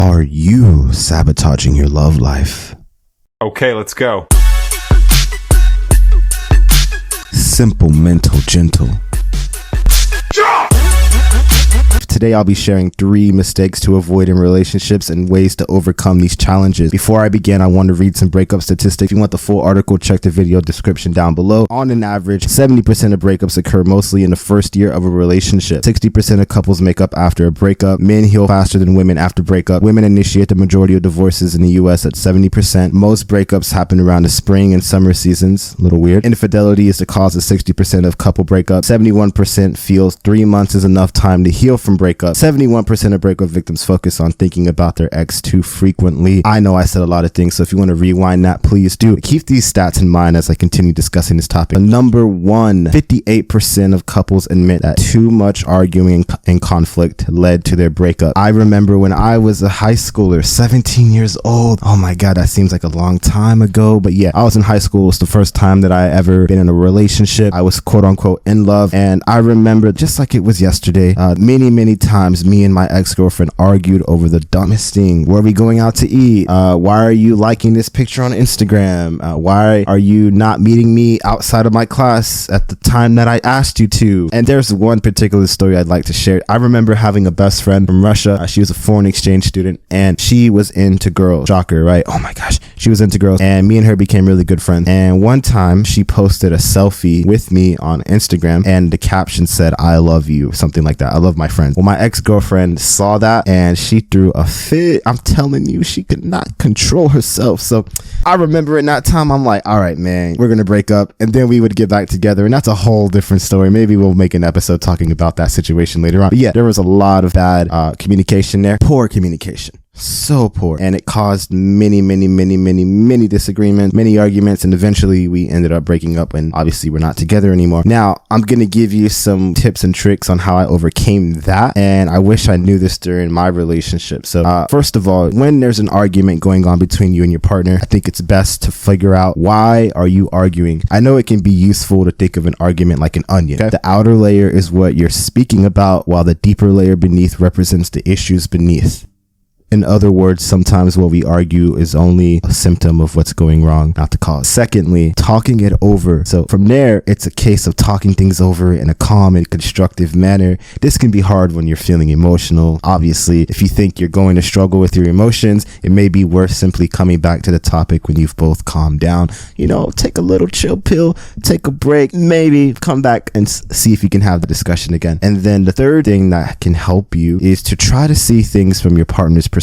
Are you sabotaging your love life? Okay, let's go. Simple, mental, gentle. Today I'll be sharing 3 mistakes to avoid in relationships and ways to overcome these challenges. Before I begin, I want to read some breakup statistics. If you want the full article, check the video description down below. On an average, 70% of breakups occur mostly in the first year of a relationship. 60% of couples make up after a breakup. Men heal faster than women after breakup. Women initiate the majority of divorces in the US at 70%. Most breakups happen around the spring and summer seasons. A little weird. Infidelity is the cause of 60% of couple breakups. 71% feels 3 months is enough time to heal from breakup. 71% of breakup victims focus on thinking about their ex too frequently. I know I said a lot of things, so if you want to rewind that, please do. Keep these stats in mind as I continue discussing this topic. Number 1, 58% of couples admit that too much arguing and conflict led to their breakup. I remember when I was a high schooler, 17 years old. Oh my God, that seems like a long time ago. But yeah, I was in high school. It was the first time that I ever been in a relationship. I was quote unquote in love. And I remember just like it was yesterday, many times me and my ex-girlfriend argued over the dumbest thing. Were we going out to eat? Why are you liking this picture on Instagram? Why are you not meeting me outside of my class at the time that I asked you to? And there's one particular story I'd like to share. I remember having a best friend from Russia. She was a foreign exchange student and she was into girls. Shocker, right? Oh my gosh. She was into girls and me and her became really good friends. And one time she posted a selfie with me on Instagram and the caption said, "I love you," something like that. I love my friends. Well, my ex-girlfriend saw that and she threw a fit. I'm telling you, she could not control herself. So I remember in that time, I'm like, all right, man, we're going to break up. And then we would get back together. And that's a whole different story. Maybe we'll make an episode talking about that situation later on. But yeah, there was a lot of bad communication there. Poor communication. So poor. And it caused many disagreements, many arguments, and eventually we ended up breaking up and obviously we're not together anymore. Now, I'm going to give you some tips and tricks on how I overcame that. And I wish I knew this during my relationship. So first of all, when there's an argument going on between you and your partner, I think it's best to figure out, why are you arguing? I know it can be useful to think of an argument like an onion. Okay? The outer layer is what you're speaking about, while the deeper layer beneath represents the issues beneath. In other words, sometimes what we argue is only a symptom of what's going wrong, not the cause. Secondly, talking it over. So from there, it's a case of talking things over in a calm and constructive manner. This can be hard when you're feeling emotional. Obviously, if you think you're going to struggle with your emotions, it may be worth simply coming back to the topic when you've both calmed down. You know, take a little chill pill, take a break, maybe come back and see if you can have the discussion again. And then the third thing that can help you is to try to see things from your partner's perspective.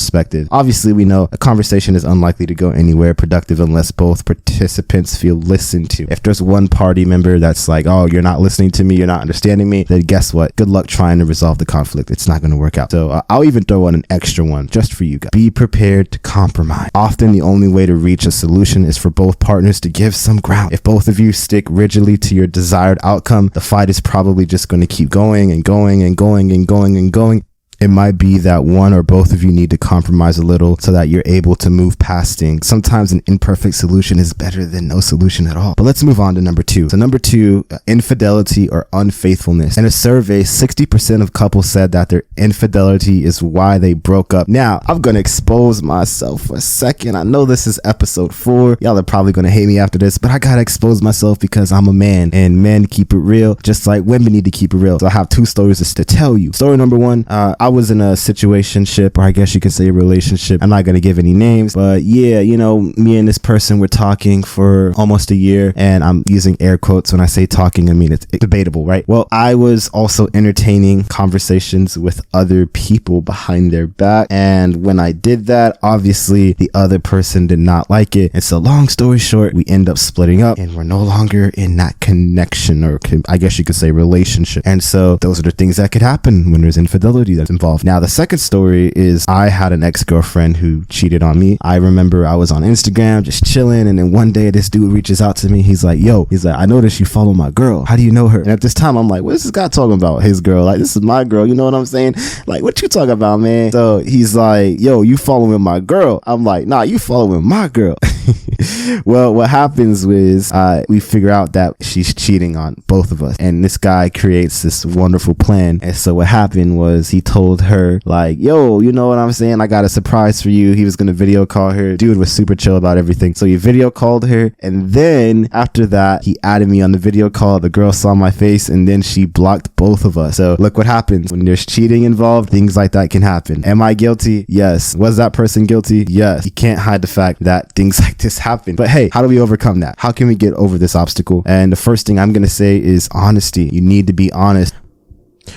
Obviously, we know a conversation is unlikely to go anywhere productive unless both participants feel listened to. If there's one party member that's like, "Oh, you're not listening to me, you're not understanding me," then guess what? Good luck trying to resolve the conflict. It's not going to work out. So I'll even throw on an extra one just for you guys. Be prepared to compromise. Often the only way to reach a solution is for both partners to give some ground. If both of you stick rigidly to your desired outcome, the fight is probably just going to keep going and going and going and going and going. It might be that one or both of you need to compromise a little so that you're able to move past things. Sometimes an imperfect solution is better than no solution at all. But let's move on to number 2. So number 2, infidelity or unfaithfulness. In a survey, 60% of couples said that their infidelity is why they broke up. Now, I'm going to expose myself for a second. I know this is episode 4. Y'all are probably going to hate me after this, but I got to expose myself because I'm a man and men keep it real, just like women need to keep it real. So I have 2 stories to tell you. Story number 1, I was in a situationship, or I guess you could say a relationship. I'm not going to give any names, but yeah, you know, me and this person were talking for almost a year, and I'm using air quotes when I say talking. I mean, it's debatable, right? Well, I was also entertaining conversations with other people behind their back. And when I did that, obviously the other person did not like it. And so long story short, we end up splitting up and we're no longer in that connection, or I guess you could say relationship. And so those are the things that could happen when there's infidelity that's involved. Now, the second story is I had an ex-girlfriend who cheated on me. I remember I was on Instagram just chilling, and then one day this dude reaches out to me. He's like, I noticed you follow my girl. How do you know her? And at this time, I'm like, what is this guy talking about? His girl? Like, this is my girl. You know what I'm saying? Like, what you talking about, man? So he's like, yo, you following my girl? I'm like, nah, you following my girl. Well, what happens is we figure out that she's cheating on both of us, and this guy creates this wonderful plan. And so what happened was he told her like, yo, you know what I'm saying, I got a surprise for you. He was gonna video call her. Dude was super chill about everything, so he video called her, and then after that he added me on the video call. The girl saw my face, and then she blocked both of us. So look what happens when there's cheating involved. Things like that can happen. Am I guilty? Yes. Was that person guilty? Yes. You can't hide the fact that things like this happen. But hey, how do we overcome that? How can we get over this obstacle? And the first thing I'm gonna say is honesty. You need to be honest.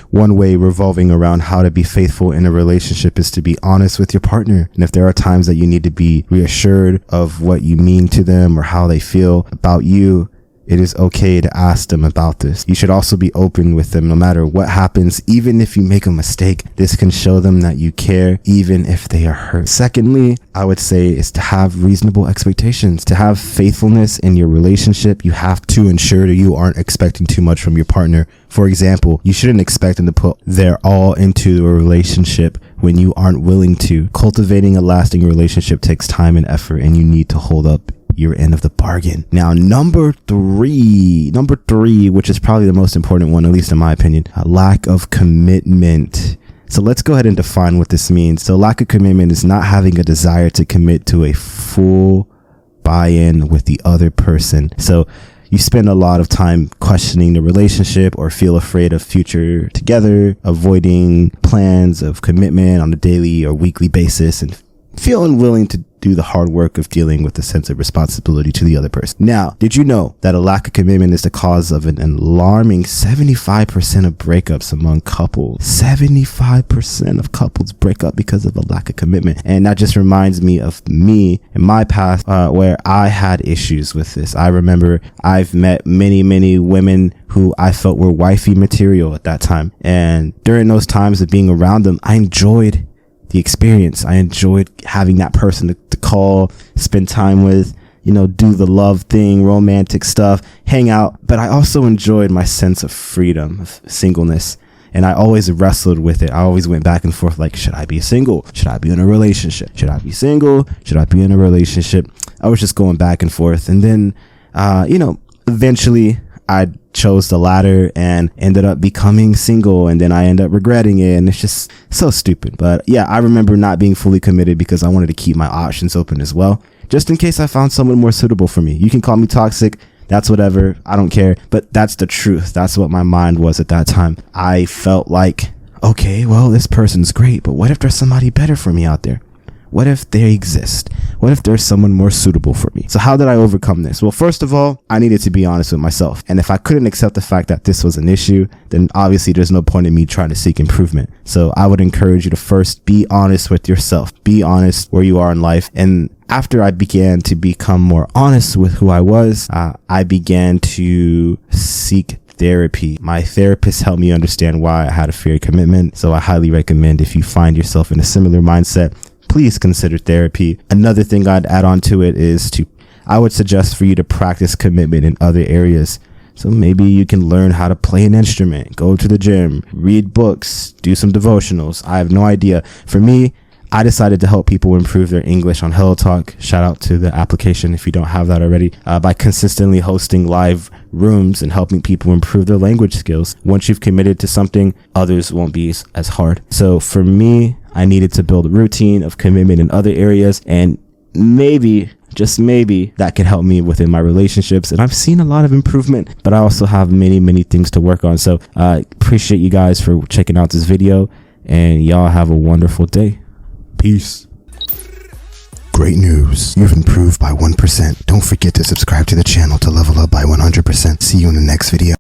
One way revolving around how to be faithful in a relationship is to be honest with your partner. And if there are times that you need to be reassured of what you mean to them or how they feel about you, it is okay to ask them about this. You should also be open with them no matter what happens. Even if you make a mistake, this can show them that you care, even if they are hurt. Secondly, I would say is to have reasonable expectations. To have faithfulness in your relationship, you have to ensure that you aren't expecting too much from your partner. For example, you shouldn't expect them to put their all into a relationship when you aren't willing to. Cultivating a lasting relationship takes time and effort, and you need to hold up your end of the bargain. Now, number three, which is probably the most important one, at least in my opinion, a lack of commitment. So let's go ahead and define what this means. So lack of commitment is not having a desire to commit to a full buy-in with the other person. So you spend a lot of time questioning the relationship or feel afraid of future together, avoiding plans of commitment on a daily or weekly basis, and feel unwilling to do the hard work of dealing with a sense of responsibility to the other person. Now, did you know that a lack of commitment is the cause of an alarming 75% of breakups among couples? 75% of couples break up because of a lack of commitment. And that just reminds me of me in my past where I had issues with this. I remember I've met many women who I felt were wifey material at that time. And during those times of being around them, I enjoyed the experience. I enjoyed having that person to call, spend time with, do the love thing, romantic stuff, hang out. But I also enjoyed my sense of freedom, of singleness. And I always wrestled with it. I always went back and forth like, should I be single? Should I be in a relationship? Should I be single? Should I be in a relationship? I was just going back and forth. And then, eventually I chose the latter and ended up becoming single, and then I ended up regretting it, and it's just so stupid. But yeah, I remember not being fully committed because I wanted to keep my options open as well, just in case I found someone more suitable for me. You can call me toxic, that's whatever, I don't care, but that's the truth. That's what my mind was at that time. I felt like, okay, well, this person's great, but what if there's somebody better for me out there? What if they exist? What if there's someone more suitable for me? So how did I overcome this? Well, first of all, I needed to be honest with myself. And if I couldn't accept the fact that this was an issue, then obviously there's no point in me trying to seek improvement. So I would encourage you to first be honest with yourself. Be honest where you are in life. And after I began to become more honest with who I was, I began to seek therapy. My therapist helped me understand why I had a fear of commitment. So I highly recommend, if you find yourself in a similar mindset, please consider therapy. Another thing I'd add on to it is I would suggest for you to practice commitment in other areas. So maybe you can learn how to play an instrument, go to the gym, read books, do some devotionals. I have no idea. For me, I decided to help people improve their English on Hello Talk. Shout out to the application if you don't have that already, by consistently hosting live rooms and helping people improve their language skills. Once you've committed to something, others won't be as hard. So for me, I needed to build a routine of commitment in other areas, and maybe, just maybe, that could help me within my relationships. And I've seen a lot of improvement, but I also have many things to work on. So I appreciate you guys for checking out this video, and y'all have a wonderful day. Peace. Great news. You've improved by 1%. Don't forget to subscribe to the channel to level up by 100%. See you in the next video.